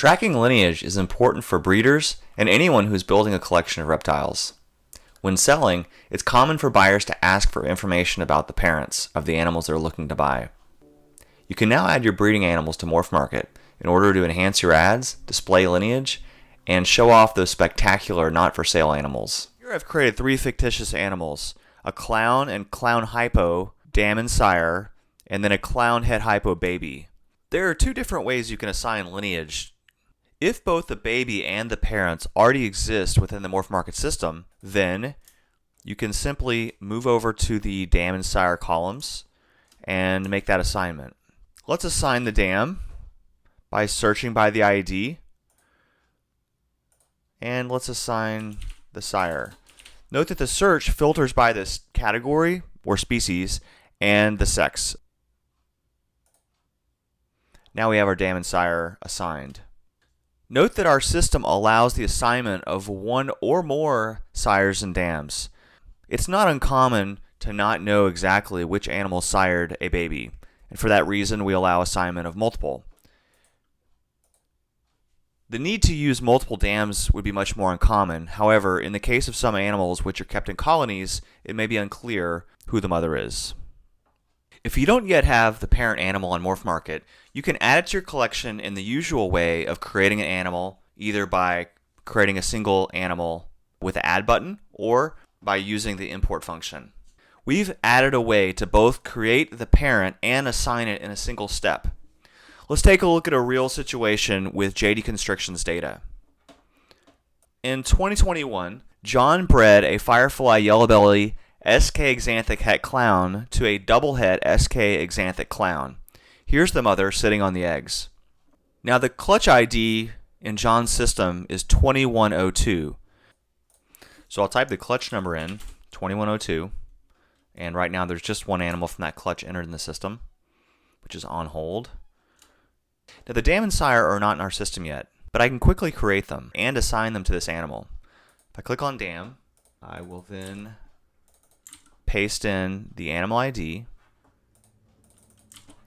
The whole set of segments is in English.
Tracking lineage is important for breeders and anyone who's building a collection of reptiles. When selling, it's common for buyers to ask for information about the parents of the animals they're looking to buy. You can now add your breeding animals to MorphMarket in order to enhance your ads, display lineage, and show off those spectacular not-for-sale animals. Here I've created 3 fictitious animals, a clown and clown hypo, dam and sire, and then a clown het hypo baby. There are 2 different ways you can assign lineage. If both the baby and the parents already exist within the MorphMarket system, then you can simply move over to the dam and sire columns and make that assignment. Let's assign the dam by searching by the ID, and let's assign the sire. Note that the search filters by this category or species and the sex. Now we have our dam and sire assigned. Note that our system allows the assignment of 1 or more sires and dams. It's not uncommon to not know exactly which animal sired a baby, and for that reason we allow assignment of multiple. The need to use multiple dams would be much more uncommon. However, in the case of some animals which are kept in colonies, it may be unclear who the mother is. If you don't yet have the parent animal on MorphMarket, you can add it to your collection in the usual way of creating an animal, either by creating a single animal with the add button or by using the import function. We've added a way to both create the parent and assign it in a single step. Let's take a look at a real situation with JD Constrictions data. In 2021, John bred a Firefly Yellow Belly SK Exanthic Het Clown to a double het SK Exanthic Clown. Here's the mother sitting on the eggs. Now the clutch ID in John's system is 2102. So I'll type the clutch number in, 2102, and right now there's just one animal from that clutch entered in the system, which is on hold. Now the dam and sire are not in our system yet, but I can quickly create them and assign them to this animal. If I click on dam, I will then paste in the animal ID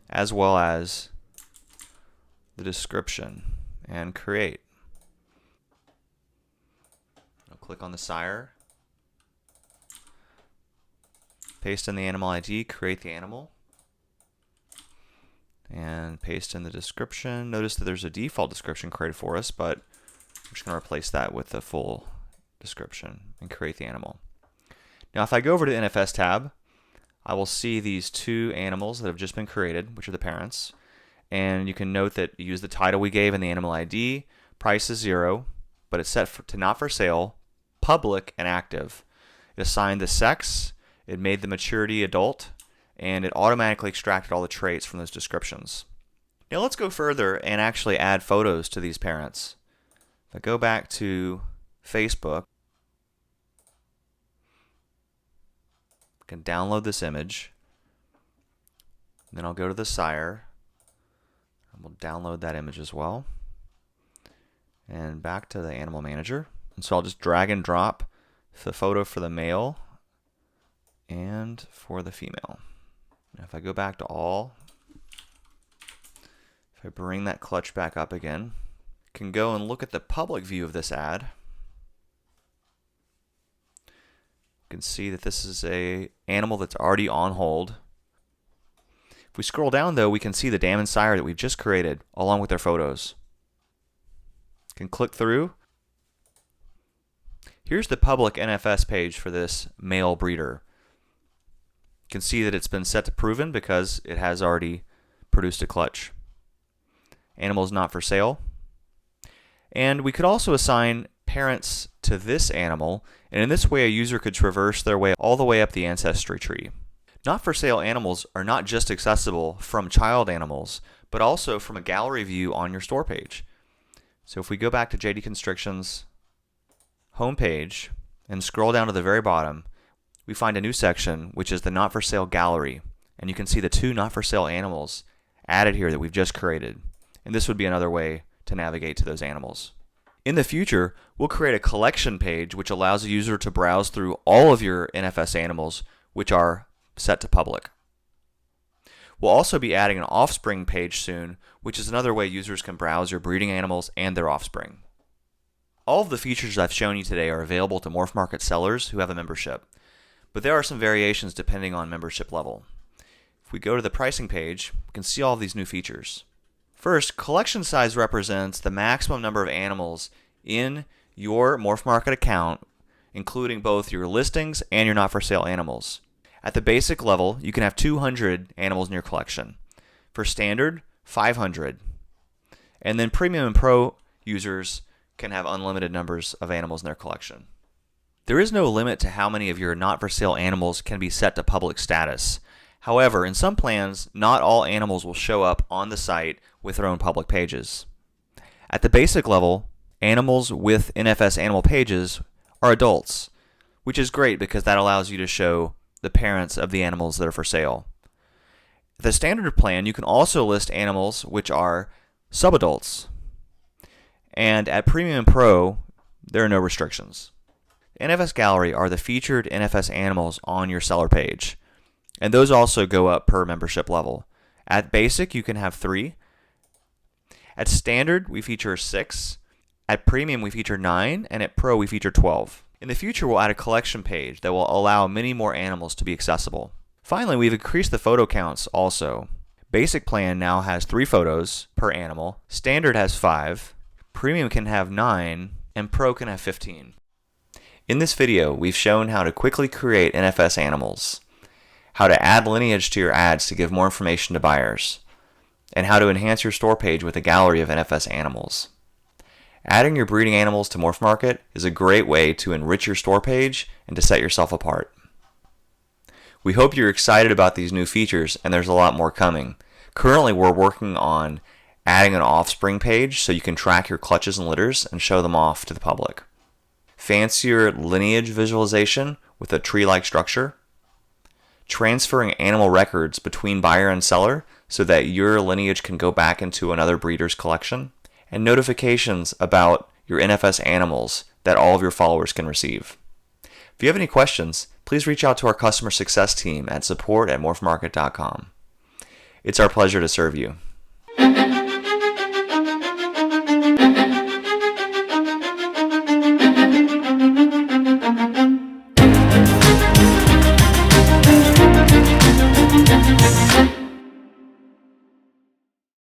as well as the description and create. I'll click on the sire, paste in the animal ID, create the animal, and paste in the description. Notice that there's a default description created for us, but I'm just going to replace that with the full description and create the animal. Now if I go over to the NFS tab, I will see these 2 animals that have just been created, which are the parents. And you can note that you use the title we gave in the animal ID, price is 0, but it's set to not for sale, public, and active. It assigned the sex, it made the maturity adult, and it automatically extracted all the traits from those descriptions. Now let's go further and actually add photos to these parents. If I go back to Facebook, I can download this image. Then I'll go to the sire, and we'll download that image as well. And back to the animal manager. And so I'll just drag and drop the photo for the male and for the female. Now if I go back to all, if I bring that clutch back up again, I can go and look at the public view of this ad. You can see that this is a animal that's already on hold. If we scroll down though, we can see the dam and sire that we've just created along with their photos. You can click through. Here's the public NFS page for this male breeder. You can see that it's been set to proven because it has already produced a clutch. Animal is not for sale. And we could also assign parents to this animal, and in this way a user could traverse their way all the way up the ancestry tree. Not for sale animals are not just accessible from child animals, but also from a gallery view on your store page. So if we go back to JD Constrictions homepage and scroll down to the very bottom, we find a new section which is the not for sale gallery, and you can see the 2 not for sale animals added here that we've just created. And this would be another way to navigate to those animals. In the future, we'll create a collection page which allows a user to browse through all of your NFS animals which are set to public. We'll also be adding an offspring page soon, which is another way users can browse your breeding animals and their offspring. All of the features I've shown you today are available to Morph Market sellers who have a membership, but there are some variations depending on membership level. If we go to the pricing page, we can see all of these new features. First, collection size represents the maximum number of animals in your Morph Market account, including both your listings and your not-for-sale animals. At the basic level, you can have 200 animals in your collection. For standard, 500. And then premium and pro users can have unlimited numbers of animals in their collection. There is no limit to how many of your not-for-sale animals can be set to public status. However, in some plans, not all animals will show up on the site with their own public pages. At the basic level, animals with NFS animal pages are adults, which is great because that allows you to show the parents of the animals that are for sale. The standard plan, you can also list animals which are subadults. And at Premium and Pro, there are no restrictions. NFS Gallery are the featured NFS animals on your seller page. And those also go up per membership level. At Basic, you can have 3. At Standard, we feature 6. At Premium, we feature 9. And at Pro, we feature 12. In the future, we'll add a collection page that will allow many more animals to be accessible. Finally, we've increased the photo counts also. Basic plan now has 3 photos per animal. Standard has 5. Premium can have 9. And Pro can have 15. In this video, we've shown how to quickly create NFS animals, how to add lineage to your ads to give more information to buyers, and how to enhance your store page with a gallery of NFS animals. Adding your breeding animals to Morph Market is a great way to enrich your store page and to set yourself apart. We hope you're excited about these new features, and there's a lot more coming. Currently, we're working on adding an offspring page so you can track your clutches and litters and show them off to the public. Fancier lineage visualization with a tree-like structure. Transferring animal records between buyer and seller so that your lineage can go back into another breeder's collection. And notifications about your NFS animals that all of your followers can receive. If you have any questions, please reach out to our customer success team at support@morphmarket.com. It's our pleasure to serve you.